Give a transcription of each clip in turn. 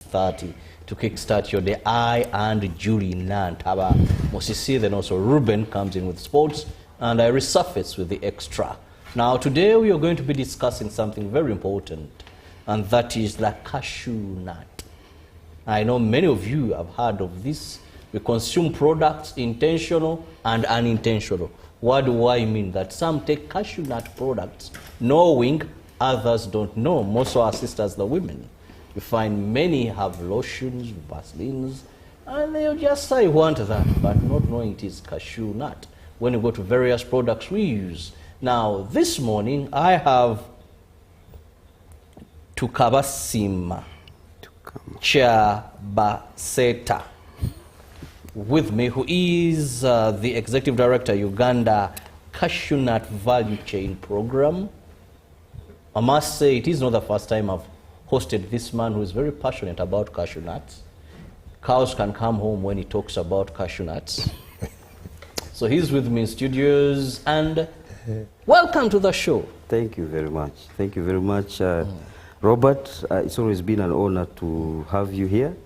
6:30 to kickstart your day. I and Julie Nantaba Mosisi, then also Ruben comes in with sports, and I resurface with the extra. Now today we are going to be discussing something very important, and that is the cashew nut. I know many of you have heard of this. We consume products, intentional and unintentional. What do I mean? That some take cashew nut products knowing, others don't know. Most of our sisters, the women, you find many have lotions, vaselines, and they'll just say, I want that, but not knowing it is cashew nut. When you go to various products we use. Now, this morning, I have Tukabasima Chabaseta with me, who is the Executive Director, Uganda Cashew Nut Value Chain Program. I must say, it is not the first time I've hosted this man who is very passionate about cashew nuts. Cows can come home when he talks about cashew nuts. So he's with me in studios, and welcome to the show. Thank you very much. Thank you very much, Robert. It's always been an honor to have you here.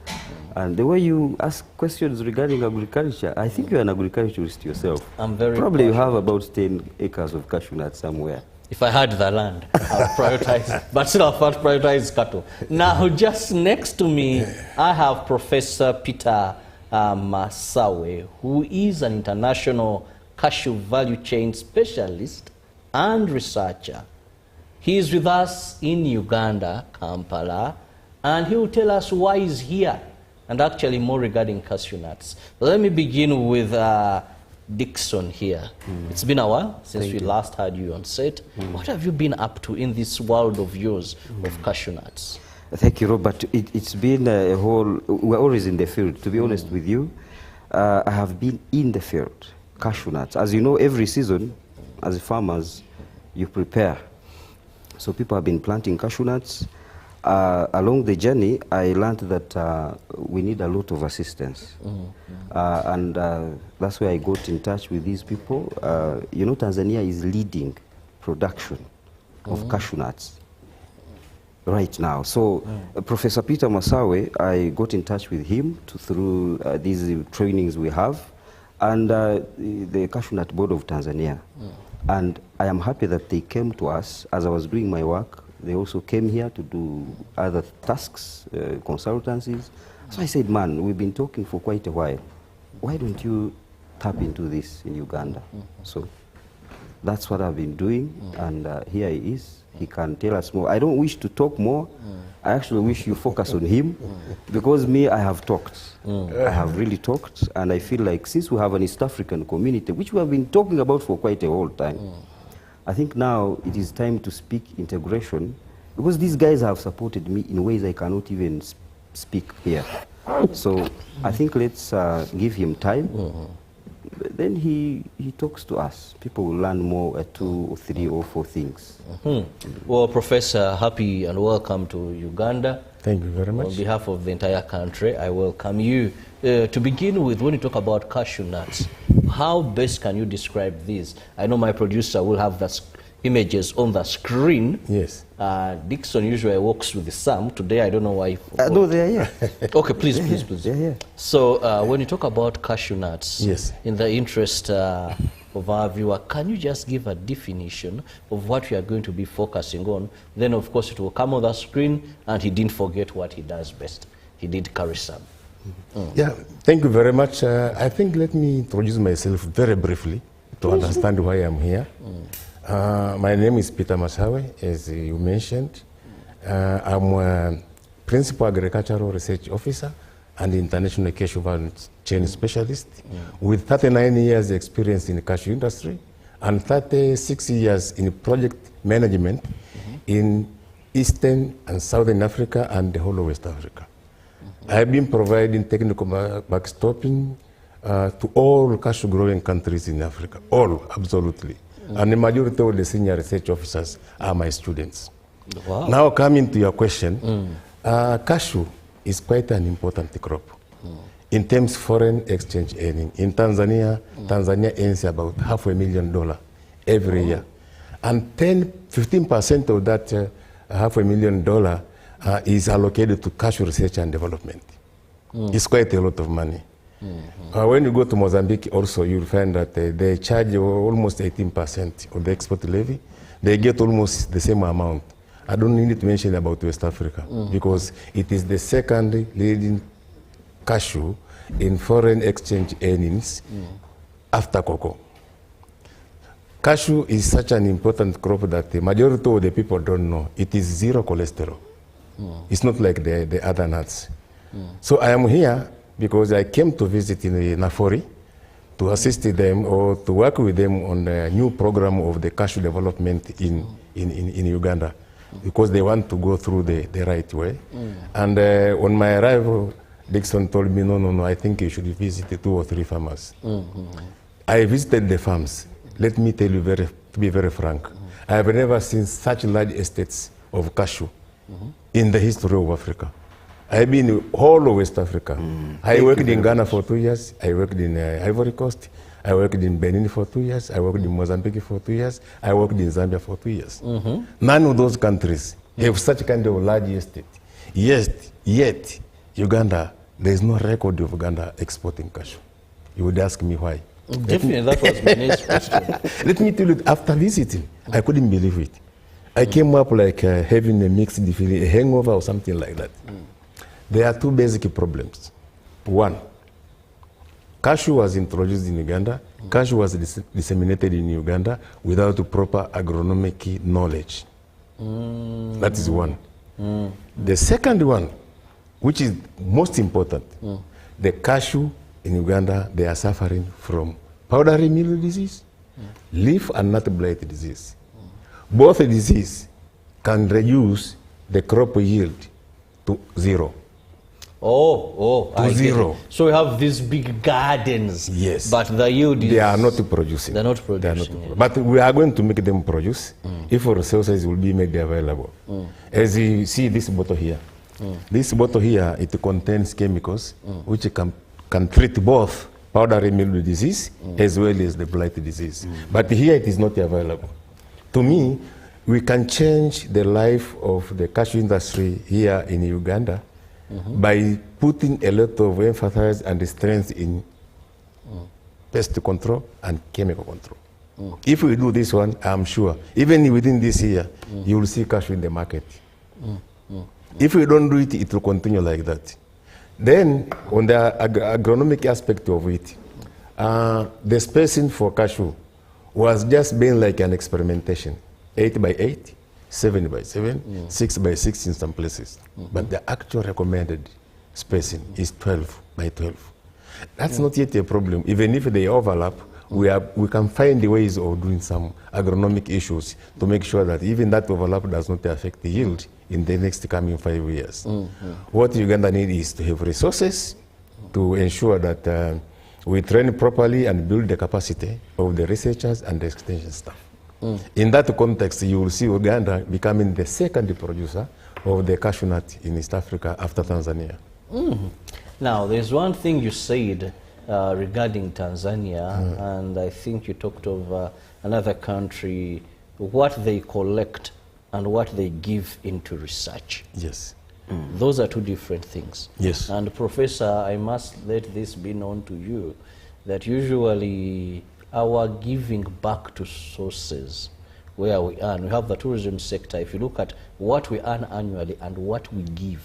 And the way you ask questions regarding agriculture, I think you're an agriculturist yourself. I'm very Probably you have about 10 acres of cashew nuts somewhere. If I had the land, I'll prioritize, but still I'll first prioritize cattle. Now, just next to me, I have Professor Peter Masawe, who is an international cashew value chain specialist and researcher. He is with us in Uganda, Kampala, and he will tell us why he's here, and actually more regarding cashew nuts. Let me begin with Dixon here. It's been a while since we last had you on set. What have you been up to in this world of yours of cashew nuts? Thank you, Robert. It's been a whole... We're always in the field. To be honest with you, I have been in the field, cashew nuts. As you know, every season, as farmers, you prepare. So people have been planting cashew nuts. Along the journey, I learned that we need a lot of assistance. And that's why I got in touch with these people. You know, Tanzania is leading production of cashew nuts right now. So Professor Peter Masawe, I got in touch with him through these trainings we have, and the Cashew Nut Board of Tanzania. And I am happy that they came to us as I was doing my work. They also came here to do other tasks, consultancies. So I said, man, we've been talking for quite a while. Why don't you tap into this in Uganda? So that's what I've been doing, and here he is. He can tell us more. I don't wish to talk more. I actually wish you focus on him, because me, I have talked. I have really talked, and I feel like since we have an East African community, which we have been talking about for quite a whole time, I think now it is time to speak integration, because these guys have supported me in ways I cannot even speak here. So I think let's give him time. Then he talks to us. People will learn more 2 or 3 or 4 things. Well, Professor, happy and welcome to Uganda. Thank you very much. On behalf of the entire country, I welcome you. To begin with, when you talk about cashew nuts, how best can you describe these? I know my producer will have the images on the screen. Yes. Dixon usually works with some. Today, I don't know why. No, they are here. Okay, please, please. Yeah. So when you talk about cashew nuts, yes, in the interest of our viewer, can you just give a definition of what we are going to be focusing on? Then, of course, it will come on the screen, and he didn't forget what he does best. He did carry some. Yeah, thank you very much. I think let me introduce myself very briefly to understand why I'm here. My name is Peter Masawe, as you mentioned. I'm a Principal Agricultural Research Officer and International Cashew Value Chain Specialist with 39 years experience in the cashew industry and 36 years in project management in Eastern and Southern Africa and the whole of West Africa. I've been providing technical backstopping to all cashew growing countries in Africa, all, absolutely. And the majority of the senior research officers are my students. Wow. Now coming to your question, cashew is quite an important crop. In terms of foreign exchange earning. In Tanzania, Tanzania earns about $500,000 every year. And 15% of that $500,000 is allocated to cashew research and development. It's quite a lot of money. When you go to Mozambique also, you'll find that they charge almost 18% of the export levy. They get almost the same amount. I don't need to mention about West Africa because it is the second leading cashew in foreign exchange earnings after cocoa. Cashew is such an important crop that the majority of the people don't know. It is zero cholesterol. It's not like the other nuts. So I am here because I came to visit in Nafori to assist them or to work with them on a new program of the cashew development in Uganda because they want to go through the right way. And on my arrival, Dixon told me, no, I think you should visit 2 or 3 farmers. I visited the farms. Let me tell you, to be very frank, I have never seen such large estates of cashew in the history of Africa. I've been all of West Africa. I worked in Ghana for 2 years. I worked in Ivory Coast. I worked in Benin for 2 years. I worked in Mozambique for 2 years. I worked in Zambia for 2 years. None of those countries have such kind of large estate. Yet, Uganda, there is no record of Uganda exporting cashew. You would ask me why. Definitely, that was my next question. Let me tell you, after visiting, I couldn't believe it. I came up like having a mixed feeling, a hangover or something like that. There are 2 basic problems. One, cashew was introduced in Uganda. Cashew was disseminated in Uganda without proper agronomic knowledge. That is one. The second one, which is most important, the cashew in Uganda, they are suffering from powdery mildew disease, leaf and nut blight disease. Both diseases can reduce the crop yield to 0. To 0. So we have these big gardens. Yes. But the yield is... They are not producing. They're not producing. Yeah. But we are going to make them produce if resources will be made available. As you see this bottle here. This bottle here, it contains chemicals which can treat both powdery mildew disease as well as the blight disease. But here it is not available. To me, we can change the life of the cashew industry here in Uganda by putting a lot of emphasis and strength in pest control and chemical control. If we do this one, I'm sure, even within this year, you will see cashew in the market. If we don't do it, it will continue like that. Then, on the agronomic aspect of it, the spacing for cashew was just being like an experimentation, 8 by 8, 7 by 7, 6 by 6 in some places. But the actual recommended spacing is 12 by 12. That's not yet a problem. Even if they overlap, we can find ways of doing some agronomic issues to make sure that even that overlap does not affect the yield in the next coming 5 years. What Uganda needs is to have resources to ensure that we train properly and build the capacity of the researchers and the extension staff. In that context, you will see Uganda becoming the second producer of the cashew nut in East Africa after Tanzania. Now, there's one thing you said regarding Tanzania, and I think you talked of another country, what they collect and what they give into research. Yes. Those are 2 different things. Yes. And Professor, I must let this be known to you, that usually our giving back to sources where we earn, we have the tourism sector. If you look at what we earn annually and what we give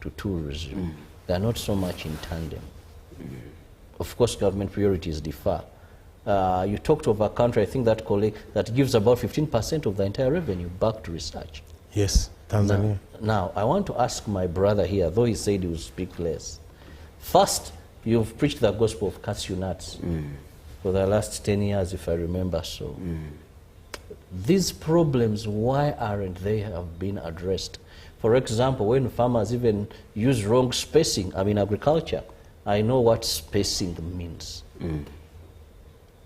to tourism, they're not so much in tandem. Of course, government priorities differ. You talked of a country, I think that gives about 15% of the entire revenue back to research. Yes, Tanzania. Now, I want to ask my brother here, though he said he will speak less. First, you've preached the gospel of cashew nuts for the last 10 years, if I remember so. These problems, why aren't they have been addressed? For example, when farmers even use wrong spacing, I mean agriculture, I know what spacing means.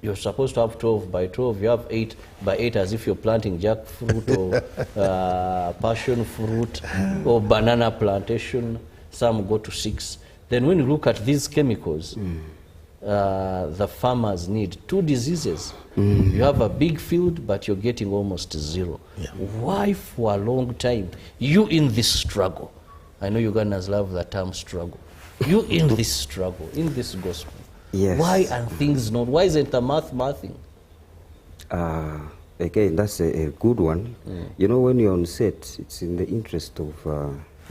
You're supposed to have 12 by 12, you have 8 by 8 as if you're planting jackfruit or passion fruit or banana plantation. Some go to 6. Then when you look at these chemicals, the farmers need. 2 diseases. You have a big field, but you're getting almost 0. Yeah. Why for a long time? You in this struggle. I know Ugandans love the term struggle. You in this struggle, in this gospel. Yes. Why are things not? Why isn't the mathing? Again, that's a good one. You know, when you're on set, it's in the interest of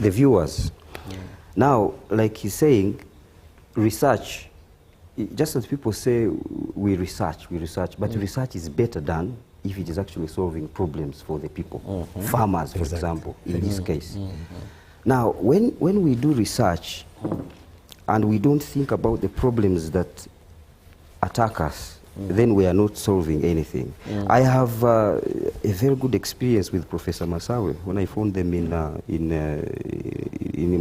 the viewers. Now, like he's saying, research, just as people say, we research, but research is better done if it is actually solving problems for the people, farmers, for example, in this case. Now, when we do research and we don't think about the problems that attack us, then we are not solving anything. I have a very good experience with Professor Masawe when I found them in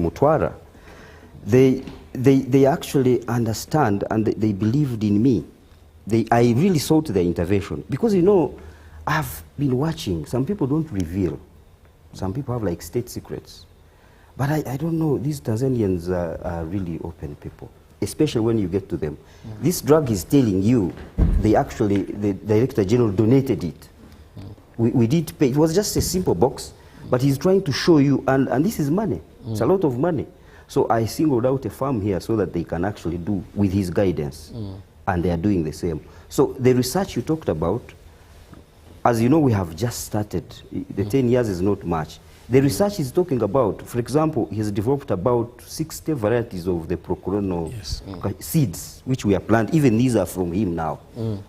Mutwara. They actually understand and they believed in me. I really sought their intervention because, you know, I've been watching. Some people don't reveal. Some people have like state secrets. But I don't know, these Tanzanians are really open people, especially when you get to them. This drug is telling you, the Director General donated it. We did pay. It was just a simple box, but he's trying to show you, and this is money. It's a lot of money. So I singled out a farm here so that they can actually do with his guidance, and they are doing the same. So the research you talked about, as you know, we have just started. The 10 years is not much. The research is talking about, for example, he has developed about 60 varieties of the procoronal seeds, which we are planting. Even these are from him now.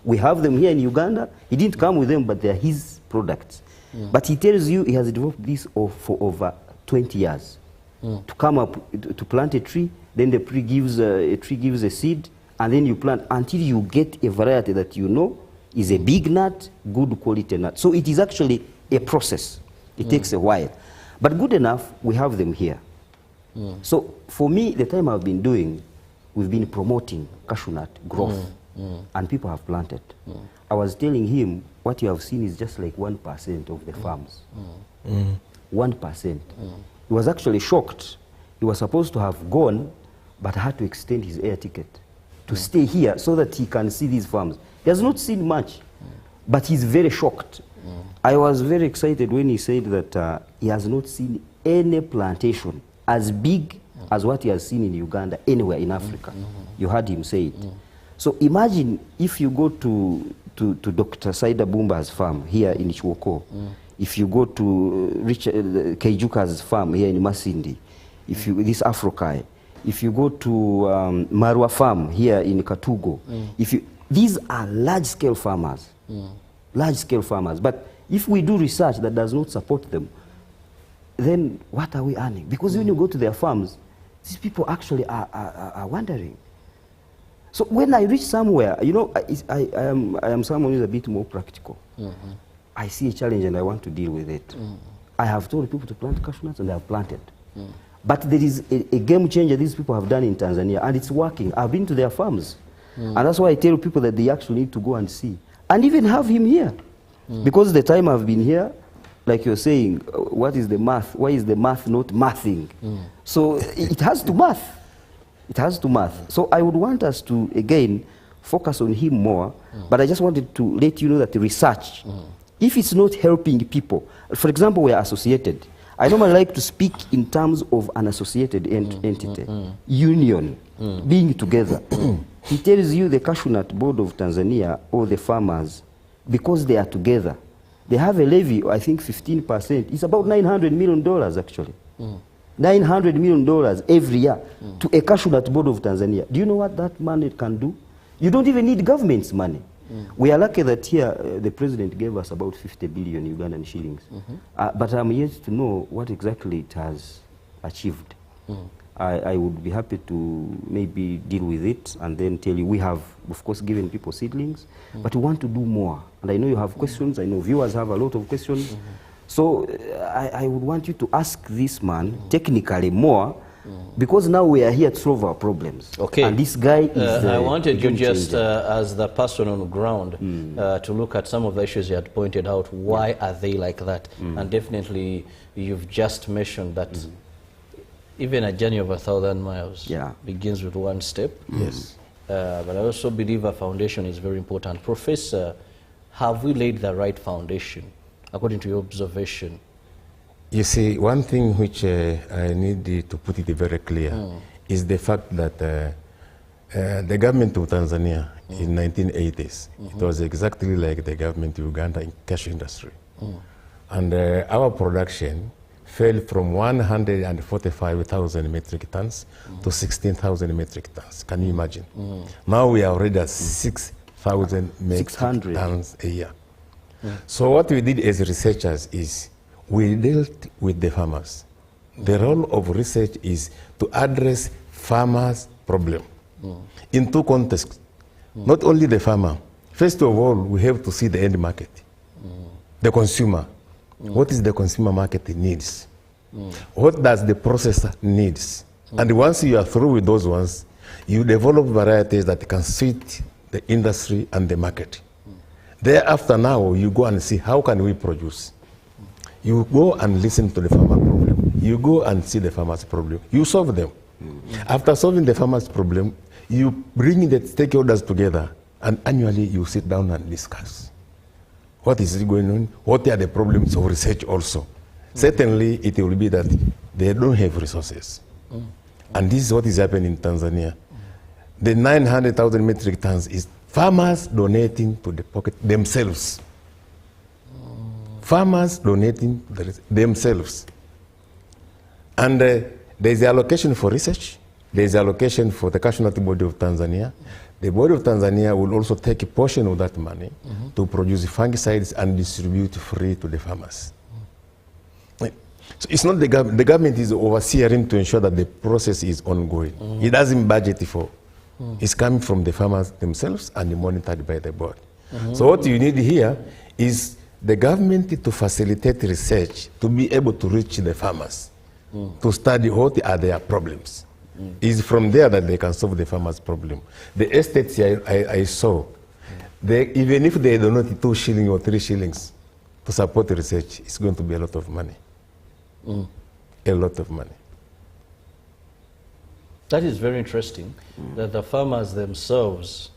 We have them here in Uganda. He didn't come with them, but they are his products. But he tells you he has developed this for over 20 years. To come up, to plant a tree, then the tree gives a seed, and then you plant until you get a variety that you know is a big nut, good quality nut. So it is actually a process. It takes a while. But good enough, we have them here. So for me, the time I've been doing, we've been promoting cashew nut growth, and people have planted. I was telling him, what you have seen is just like 1% of the farms. 1%. He was actually shocked. He was supposed to have gone, but had to extend his air ticket to stay here so that he can see these farms. He has not seen much, but he's very shocked. I was very excited when he said that he has not seen any plantation as big as what he has seen in Uganda anywhere in Africa. You heard him say it. So imagine if you go to Dr. Saida Bumba's farm here in Ichwoko, if you go to Richard Keijuka's farm here in Masindi, if you this Afrokai, if you go to Marwa farm here in Katugo, these are large-scale farmers. Large-scale farmers. But if we do research that does not support them, then what are we earning? Because when you go to their farms, these people actually are wondering. So when I reach somewhere, you know, I am someone who is a bit more practical. I see a challenge and I want to deal with it. I have told people to plant cashew nuts and they have planted. But there is a game changer these people have done in Tanzania, and it's working. I've been to their farms. And that's why I tell people that they actually need to go and see. And even have him here. Because the time I've been here, like you're saying, what is the math? Why is the math not mathing? So it has to math. It has to math. So I would want us to, again, focus on him more. But I just wanted to let you know that the research, if it's not helping people, for example, we are associated. I normally like to speak in terms of an associated entity, union, being together. He tells you the Cashew Nut Board of Tanzania or the farmers, because they are together, they have a levy, I think 15%. It's about $900 million actually. $900 million every year to a Cashew Nut Board of Tanzania. Do you know what that money can do? You don't even need government's money. We are lucky that here the president gave us about 50 billion Ugandan shillings. But I'm yet to know what exactly it has achieved. I would be happy to maybe deal with it and then tell you we have, of course, given people seedlings, but we want to do more. And I know you have questions. I know viewers have a lot of questions. So I would want you to ask this man technically more, because now we are here to solve our problems. Okay. And this guy is I wanted you just, as the person on the ground, to look at some of the issues you had pointed out. Why are they like that? And definitely you've just mentioned that even a journey of 1,000 miles begins with one step. Yes. but I also believe a foundation is very important. Professor, have we laid the right foundation, according to your observation? You see, one thing which I need to put it very clear is the fact that the government of Tanzania in 1980s, it was exactly like the government of Uganda in cashew industry. And our production fell from 145,000 metric tons to 16,000 metric tons. Can you imagine? Now we are already at 6,000 metric tons a year. So what we did as researchers is we dealt with the farmers. The role of research is to address farmers' problem in two contexts. Not only the farmer. First of all, we have to see the end market, the consumer. What is the consumer market needs? What does the processor needs? And once you are through with those ones, you develop varieties that can suit the industry and the market. Thereafter now, you go and see how can we produce. You go and listen to the farmer problem. You go and see the farmer's problem. You solve them. After solving the farmer's problem, you bring the stakeholders together and annually you sit down and discuss. What is going on? What are the problems of research also? Certainly, it will be that they don't have resources. And this is what is happening in Tanzania. The 900,000 metric tons is farmers donating to the pocket themselves. Farmers donating themselves. And there is allocation for research. There is allocation for the Cashew Nut Board of Tanzania. The Board of Tanzania will also take a portion of that money to produce fungicides and distribute free to the farmers. So it's not the government. The government is overseeing to ensure that the process is ongoing. It doesn't budget for. It's coming from the farmers themselves and monitored by the board. So what you need here is the government to facilitate research to be able to reach the farmers, to study what are their problems. It's from there that they can solve the farmers' problem. The estates I saw, even if they donate 2 shillings or 3 shillings to support the research, it's going to be a lot of money. A lot of money. That is very interesting, that the farmers themselves,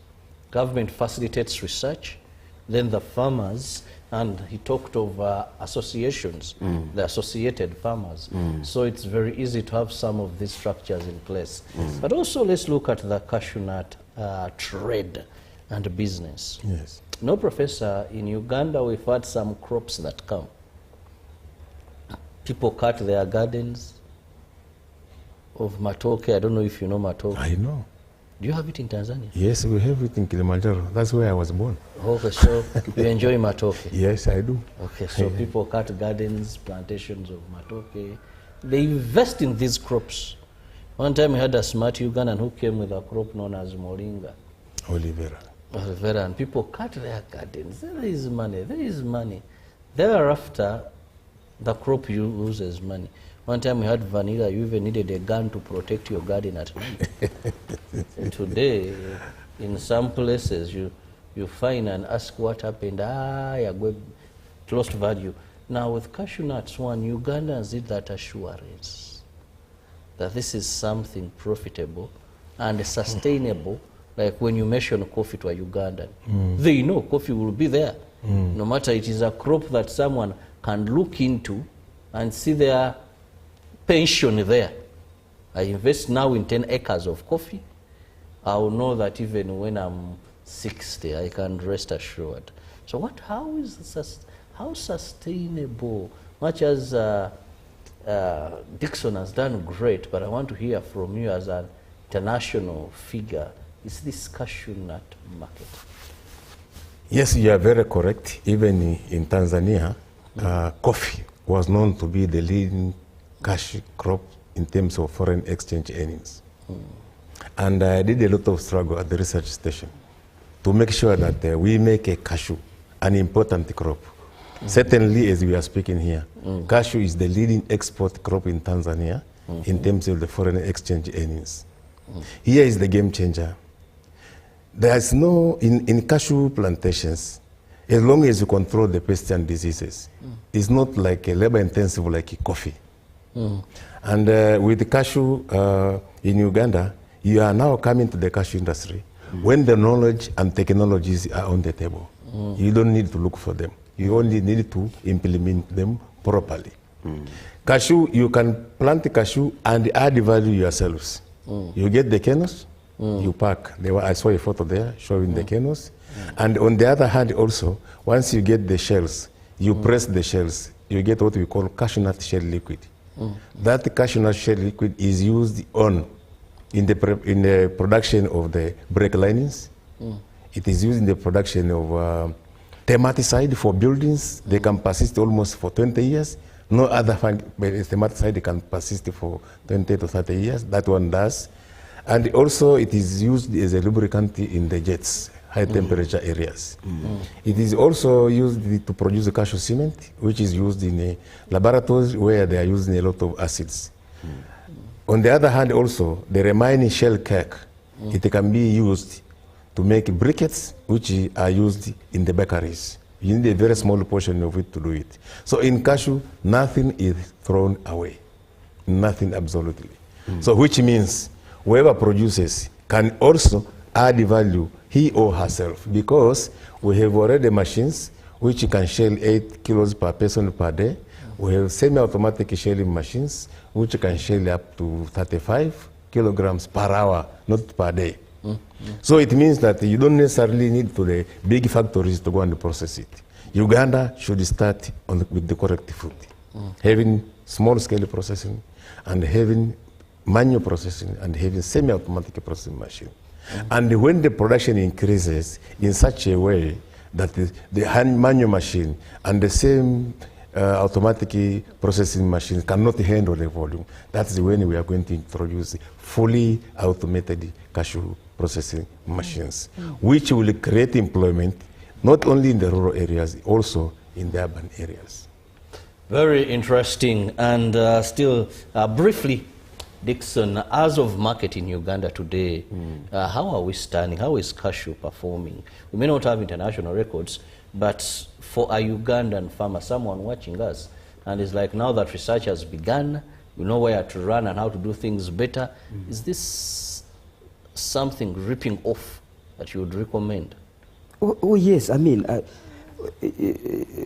government facilitates research, then the farmers, and he talked of associations, the associated farmers. So it's very easy to have some of these structures in place. But also let's look at the cashew nut trade and business. Yes. No, Professor, in Uganda we've had some crops that come. People cut their gardens of matoke. I don't know if you know matoke. I know. Do you have it in Tanzania? Yes, we have it in Kilimanjaro. That's where I was born. Okay, so you enjoy matoke? Yes, I do. Okay, so people cut gardens, plantations of matoke. They invest in these crops. One time we had a smart Ugandan who came with a crop known as moringa. Olivera. Olivera, and people cut their gardens. There is money, there is money. Thereafter, the crop loses money. One time we had vanilla, you even needed a gun to protect your garden at night. Today, in some places, you find and ask what happened. You lost value. Now with cashew nuts, Ugandans need that assurance that this is something profitable and sustainable. Like when you mention coffee to a Ugandan, they know coffee will be there. No matter it is a crop that someone can look into and see their pension there. I invest now in 10 acres of coffee. I will know that even when I'm 60, I can rest assured. So how sustainable, much as Dixon has done great, but I want to hear from you as an international figure, is this cashew nut market? Yes, you are very correct. Even in Tanzania, coffee was known to be the leading cash crop in terms of foreign exchange earnings. And I did a lot of struggle at the research station to make sure that we make a cashew an important crop. Certainly, as we are speaking here, cashew is the leading export crop in Tanzania in terms of the foreign exchange earnings. Here is the game changer. There is no, in cashew plantations, as long as you control the pests and diseases, it's not like a labor intensive like coffee. And with the cashew in Uganda, you are now coming to the cashew industry when the knowledge and technologies are on the table. You don't need to look for them. You only need to implement them properly. Cashew, you can plant the cashew and add value yourselves. You get the kernels, you pack. I saw a photo there showing the kernels. And on the other hand also, once you get the shells, you press the shells, you get what we call cashew nut shell liquid. That cashew nut shell liquid is used in the production of the brake linings. It is used in the production of thematicide for buildings. They can persist almost for 20 years. No other thematicide can persist for 20 to 30 years. That one does. And also it is used as a lubricant in the jets, high temperature areas. It is also used to produce cashew cement, which is used in laboratories where they are using a lot of acids. On the other hand also, the remaining shell cake, it can be used to make briquettes, which are used in the bakeries. You need a very small portion of it to do it. So in cashew, nothing is thrown away. Nothing absolutely. So which means whoever produces can also add value, he or herself, because we have already machines which can shell 8 kilos per person per day. We have semi-automatic shelling machines which can shell up to 35 kilograms per hour, not per day. So it means that you don't necessarily need to the big factories to go and process it. Uganda should start with the correct food, having small-scale processing and having manual processing and having semi-automatic processing machine. And when the production increases in such a way that the hand manual machine and the same automatic processing machine cannot handle the volume, that's when we are going to introduce fully automated cashew processing machines, which will create employment not only in the rural areas, also in the urban areas. Very interesting. And still, briefly, Dixon, as of market in Uganda today, how are we standing? How is cashew performing? We may not have international records, but for a Ugandan farmer, someone watching us, and is like, now that research has begun, we know where to run and how to do things better, is this something ripping off that you would recommend? Oh yes, I mean,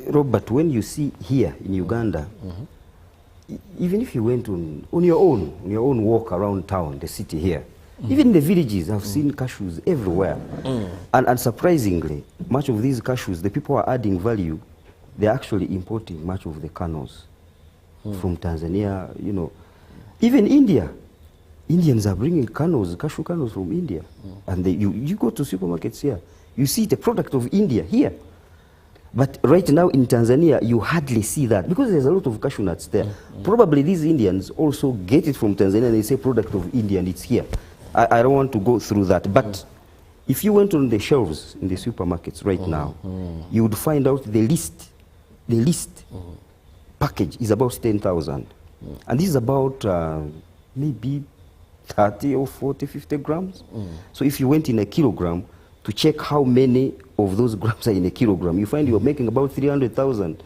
Robert, when you see here in Uganda, even if you went on your own walk around town, the city here, even in the villages, I've seen cashews everywhere. And surprisingly, much of these cashews, the people are adding value, they're actually importing much of the kernels from Tanzania, you know. Even India, Indians are bringing cashew kernels from India. And you go to supermarkets here, you see the product of India here. But right now in Tanzania, you hardly see that because there's a lot of cashew nuts there. Probably these Indians also get it from Tanzania and they say product of India and it's here. I don't want to go through that. But if you went on the shelves in the supermarkets right now, you would find out the list package is about 10,000. And this is about maybe 30 or 40, 50 grams. So if you went in a kilogram, to check how many of those grams are in a kilogram, you find you're making about 300,000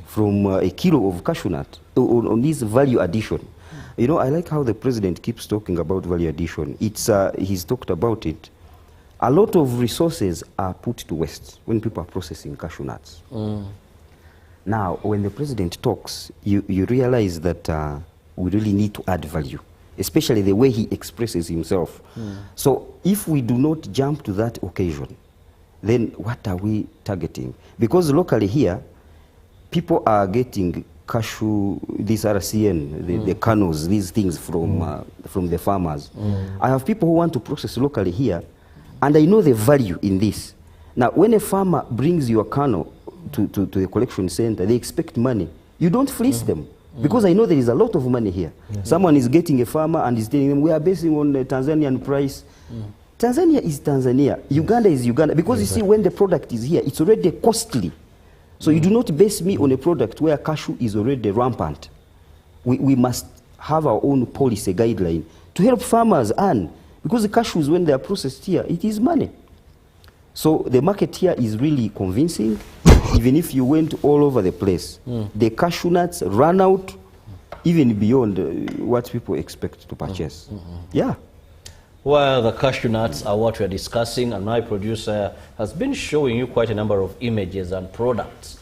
from a kilo of cashew nut on this value addition. You know, I like how the president keeps talking about value addition. He's talked about it. A lot of resources are put to waste when people are processing cashew nuts. Now, when the president talks, you realize that we really need to add value, especially the way he expresses himself. So if we do not jump to that occasion, then what are we targeting? Because locally here, people are getting cashew, this RCN, the kernels, these things from the farmers. I have people who want to process locally here, and I know the value in this. Now, when a farmer brings your kernel to the collection center, they expect money. You don't fleece them. Because I know there is a lot of money here. Someone is getting a farmer and is telling them, we are basing on the Tanzanian price. Tanzania is Tanzania. Uganda is Uganda. Because you see, when the product is here, it's already costly. So you do not base me on a product where cashew is already rampant. We must have our own policy guideline to help farmers earn. Because the cashews, when they are processed here, it is money. So the market here is really convincing. Even if you went all over the place, the cashew nuts run out even beyond what people expect to purchase. Yeah. Well, the cashew nuts are what we're discussing, and my producer has been showing you quite a number of images and products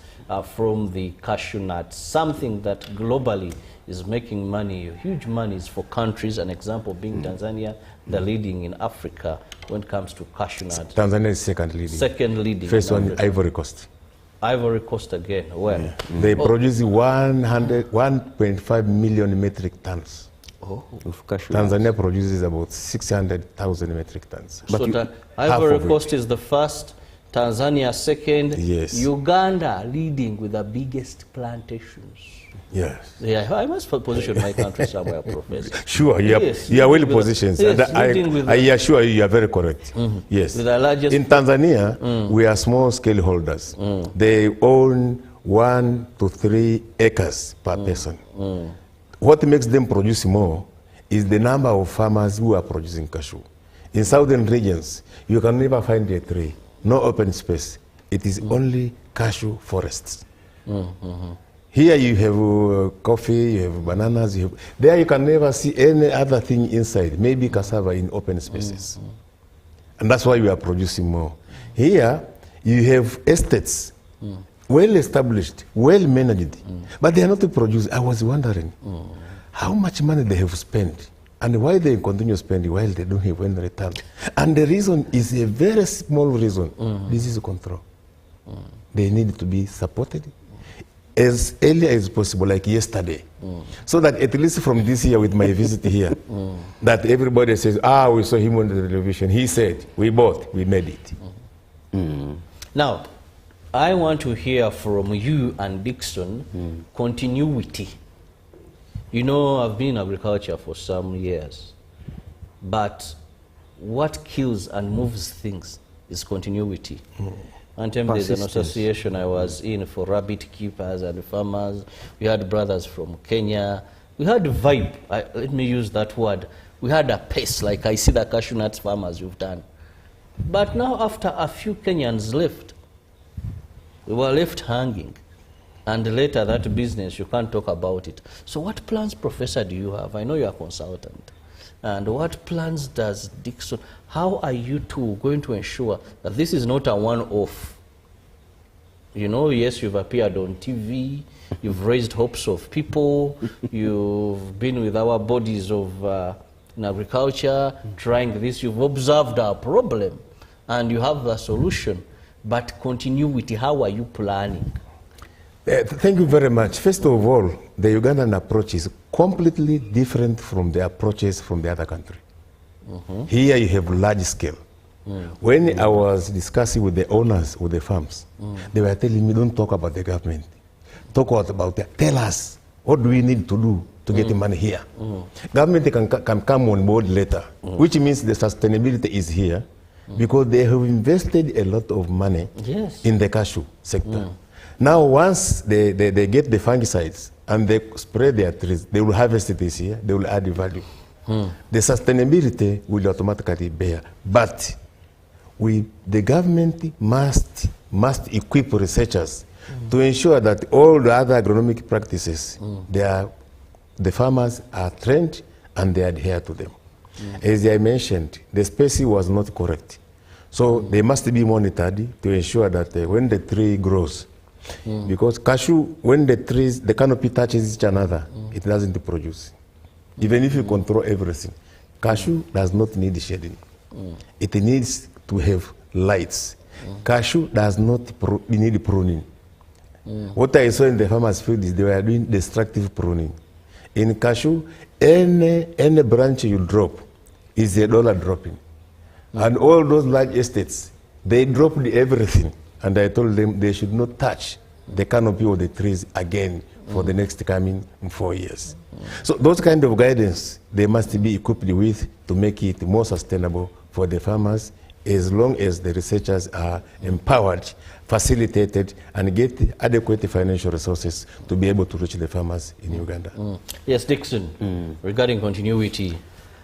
from the cashew nuts, something that globally is making money, huge monies for countries, an example being Tanzania, the leading in Africa when it comes to cashew nuts. Tanzania is second leading. Second leading. First one, Ivory Coast. Ivory Coast again, where? Yeah. They produce 1.5 million metric tons. Of cashew Tanzania nuts. produces about 600,000 metric tons. So Ivory Coast is the first, Tanzania second, Yes. Uganda leading with the biggest plantations. Yes. Yeah, I must position my country somewhere, Professor. Sure, Yes, you are well with the- positioned. yes, And leading with I the- assure you, you are very correct. Yes. With the largest- In Tanzania, we are small scale holders. They own 1 to 3 acres per person. What makes them produce more is the number of farmers who are producing cashew. In southern regions, you can never find a tree, no open space. It is only cashew forests. Here you have coffee, you have bananas, there you can never see any other thing inside, maybe cassava in open spaces. And that's why we are producing more. Here you have estates, well established, well managed, but they are not producing. I was wondering how much money they have spent and why they continue spending while they don't have any return. And the reason is a very small reason. This is control. They need to be supported as early as possible, like yesterday, so that at least from this year with my visit here, that everybody says, we saw him on the television, he said, we bought, we made it. Now, I want to hear from you and Dixon continuity. You know, I've been in agriculture for some years, but what kills and moves things is continuity. One time there's an association I was in for rabbit keepers and farmers. We had brothers from Kenya. We had vibe. Let me use that word. We had a pace, like I see the cashew nuts farmers you've done. But now after a few Kenyans left, we were left hanging. And later that business, you can't talk about it. So what plans, Professor, do you have? I know you're a consultant. And what plans does Dixon, how are you two going to ensure that this is not a one-off? You know, yes, you've appeared on TV, you've raised hopes of people, you've been with our bodies of in agriculture, trying this, you've observed our problem, and you have the solution. But continuity, how are you planning? Thank you very much. First of all, the Ugandan approach is completely different from the approaches from the other country. Here you have large scale. When I was discussing with the owners of the farms, they were telling me, don't talk about the government. Talk about tell us, what do we need to do to get the money here? Government can come on board later, which means the sustainability is here because they have invested a lot of money in the cashew sector. Now, once they get the fungicides and they spray their trees, they will harvest it this year, they will add value. The sustainability will automatically bear. But the government must equip researchers to ensure that all the other agronomic practices, the farmers are trained and they adhere to them. As I mentioned, the spacing was not correct. So they must be monitored to ensure that when the tree grows, because cashew, when the canopy touches each another, it doesn't produce. Even if you control everything, cashew does not need shading. It needs to have lights. Cashew does not need pruning. What I saw in the farmers' field is they were doing destructive pruning. In cashew, any branch you drop is $1 dropping. And all those large estates, they dropped everything. And I told them they should not touch the canopy of the trees again for the next coming 4 years. So those kind of guidance, they must be equipped with to make it more sustainable for the farmers, as long as the researchers are empowered, facilitated, and get adequate financial resources to be able to reach the farmers in Uganda. Yes, Dixon, regarding continuity.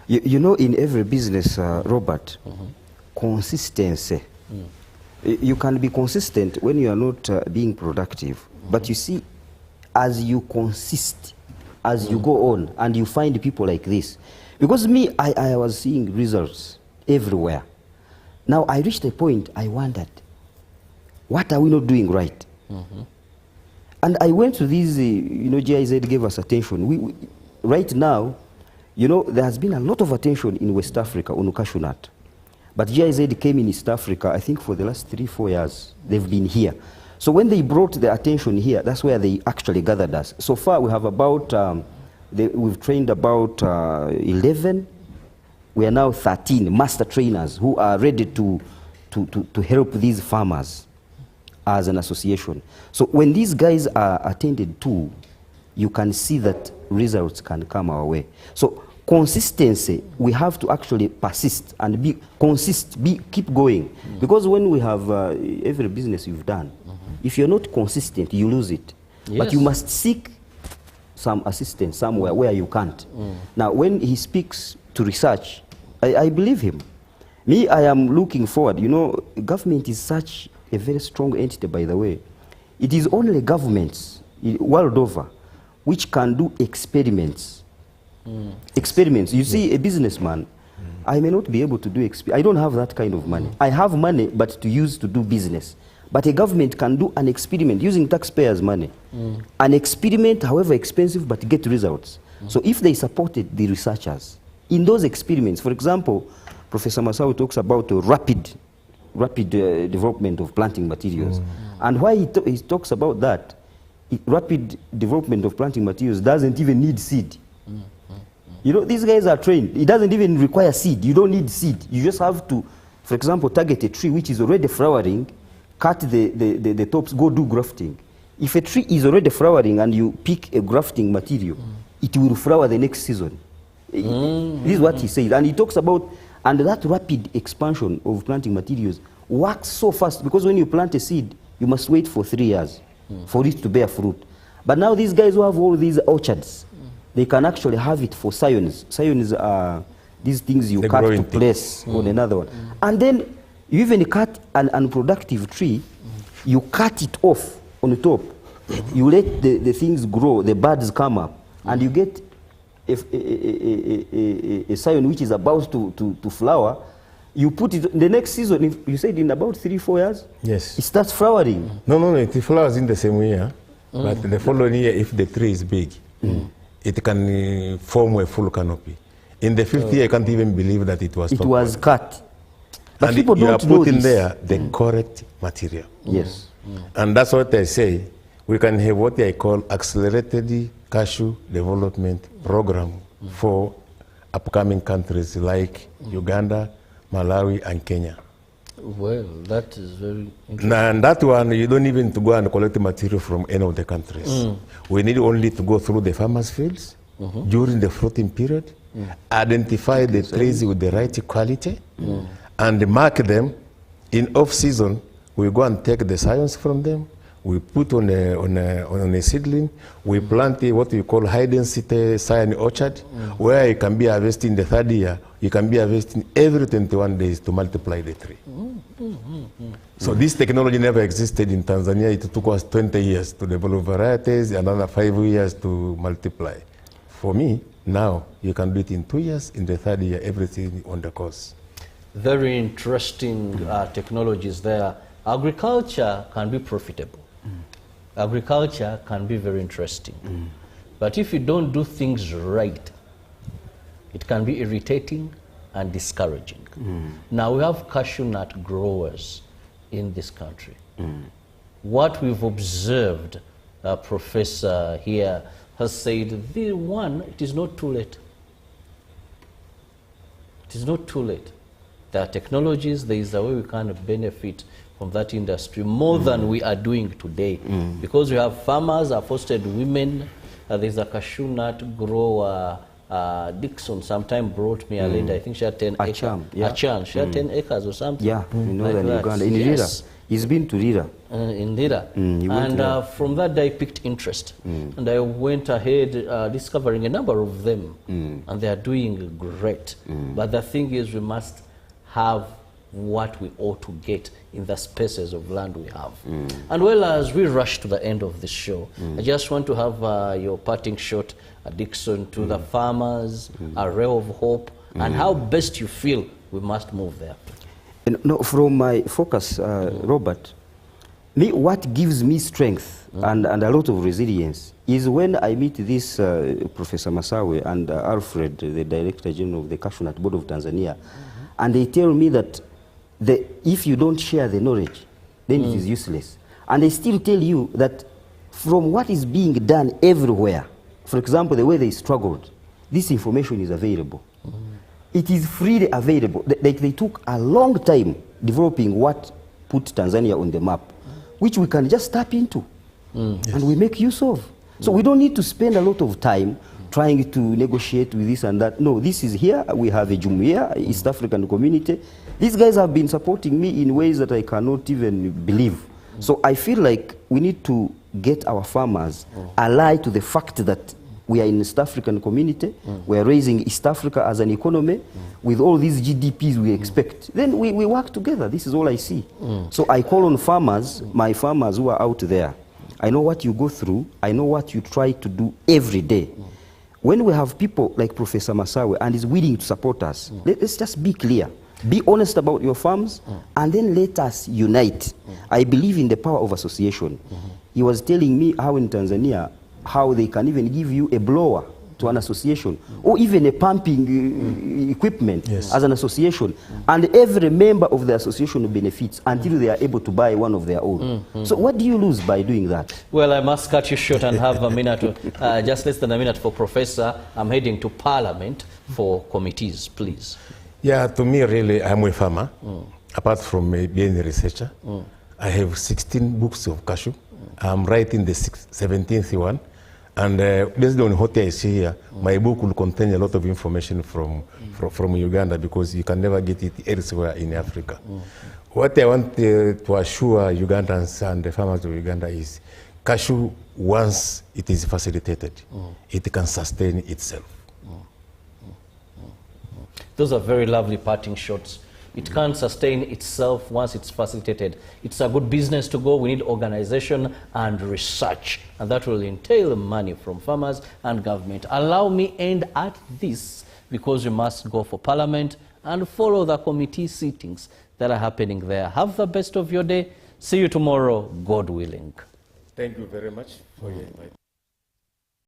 You know, in every business, Robert, consistency. You can be consistent when you are not being productive. But you see, as you consist, as you go on, and you find people like this, Because me, I was seeing results everywhere. Now I reached a point I wondered, what are we not doing right? And I went to these, GIZ gave us attention. Right now, there has been a lot of attention in West Africa on cashew nut. But GIZ came in East Africa, I think for the last 3-4 years, they've been here. So when they brought the attention here, that's where they actually gathered us. So far we have about, we've trained about 11. We are now 13 master trainers who are ready to help these farmers as an association. So when these guys are attended to, you can see that results can come our way. So consistency, we have to actually persist and keep going. Because when we have every business you've done, if you're not consistent, you lose it. Yes. But you must seek some assistance somewhere where you can't. Now, when he speaks to research, I believe him. Me, I am looking forward. Government is such a very strong entity, by the way. It is only governments world over which can do experiments. Experiments. You see, a businessman, I may not be able to do I don't have that kind of money. I have money, but to use to do business. But a government can do an experiment using taxpayers' money. An experiment, however expensive, but get results. So if they supported the researchers in those experiments, for example, Professor Masao talks about rapid development of planting materials. And why he talks about that, rapid development of planting materials doesn't even need seed. These guys are trained. It doesn't even require seed. You don't need seed. You just have to, for example, target a tree which is already flowering, cut the tops, go do grafting. If a tree is already flowering and you pick a grafting material, it will flower the next season. This is what he says. And he talks about, and that rapid expansion of planting materials works so fast, because when you plant a seed, you must wait for 3 years for it to bear fruit. But now these guys who have all these orchards, they can actually have it for scions. Scions are these things you cut to place on another one. And then you even cut an unproductive tree, you cut it off on the top. You let the things grow, the buds come up, and you get a scion which is about to flower. You put it the next season, if you said in about 3-4 years, yes, it starts flowering. No, it flowers in the same year, but the following year, if the tree is big, it can form a full canopy. In the 5th year, I can't even believe that it was cut. But and people you don't are know putting this. there the correct material. Yes. And that's what I say. We can have what I call accelerated cashew development program for upcoming countries like Uganda, Malawi, and Kenya. Well, that is very interesting. And that one, you don't even to go and collect material from any of the countries. We need only to go through the farmers' fields during the fruiting period, identify the trees with the right quality, and mark them. In off-season, we go and take the scions from them. We put on a seedling. We plant what we call high-density scion orchard, where it can be harvested in the 3rd year. You can be harvesting every 21 days to multiply the tree. So this technology never existed in Tanzania. It took us 20 years to develop varieties, another 5 years to multiply. For me, now, you can do it in 2 years, in the 3rd year, everything on the course. Very interesting technologies there. Agriculture can be profitable. Agriculture can be very interesting. But if you don't do things right, it can be irritating and discouraging. Now we have cashew nut growers in this country. What we've observed, Professor here has said, it is not too late. It is not too late. There are technologies, there is a way we can benefit from that industry more than we are doing today. Because we have farmers, fostered women, there's a cashew nut grower, Dixon sometime brought me a lady, I think she had 10 acres. She had 10 acres or something. Yeah, you know, like that in Uganda. In yes. Lira. He's been to Lira. In Lira. And from that day I picked interest. And I went ahead discovering a number of them. And they are doing great. But the thing is, we must have what we ought to get in the spaces of land we have. And well, as we rush to the end of this show, I just want to have your parting shot, Dixon, to the farmers, a ray of hope, and how best you feel we must move there. No, from my focus, Robert, what gives me strength and a lot of resilience is when I meet this Professor Masawe and Alfred, the Director General of the Cashew Nut Board of Tanzania, and they tell me that if you don't share the knowledge, then it is useless. And they still tell you that from what is being done everywhere, for example, the way they struggled, this information is available. It is freely available. They took a long time developing what put Tanzania on the map, which we can just tap into and we make use of. So we don't need to spend a lot of time trying to negotiate with this and that. No, this is here. We have a Jumuiya, East African community. These guys have been supporting me in ways that I cannot even believe. So I feel like we need to get our farmers allied to the fact that we are in East African community. We are raising East Africa as an economy with all these GDPs we expect. Then we work together. This is all I see. So I call on farmers, my farmers who are out there. I know what you go through. I know what you try to do every day. When we have people like Professor Masawe and is willing to support us, let's just be clear. Be honest about your farms and then let us unite. I believe in the power of association. He was telling me how in Tanzania, how they can even give you a blower to an association or even a pumping equipment as an association, and every member of the association benefits until they are able to buy one of their own. So what do you lose by doing that? Well, I must cut you short and have a minute, just less than a minute for Professor. I'm heading to Parliament for committees, please. Yeah, to me really, I'm a farmer. Apart from being a researcher, I have 16 books of cashew. I'm writing the 17th one. And based on what I see here, my book will contain a lot of information from Uganda, because you can never get it elsewhere in Africa. What I want to assure Ugandans and the farmers of Uganda is cashew, once it is facilitated, it can sustain itself. Those are very lovely parting shots. It can't sustain itself once it's facilitated. It's a good business to go. We need organization and research, and that will entail money from farmers and government. Allow me end at this, because we must go for Parliament and follow the committee sittings that are happening there. Have the best of your day. See you tomorrow, God willing. Thank you very much for your invite.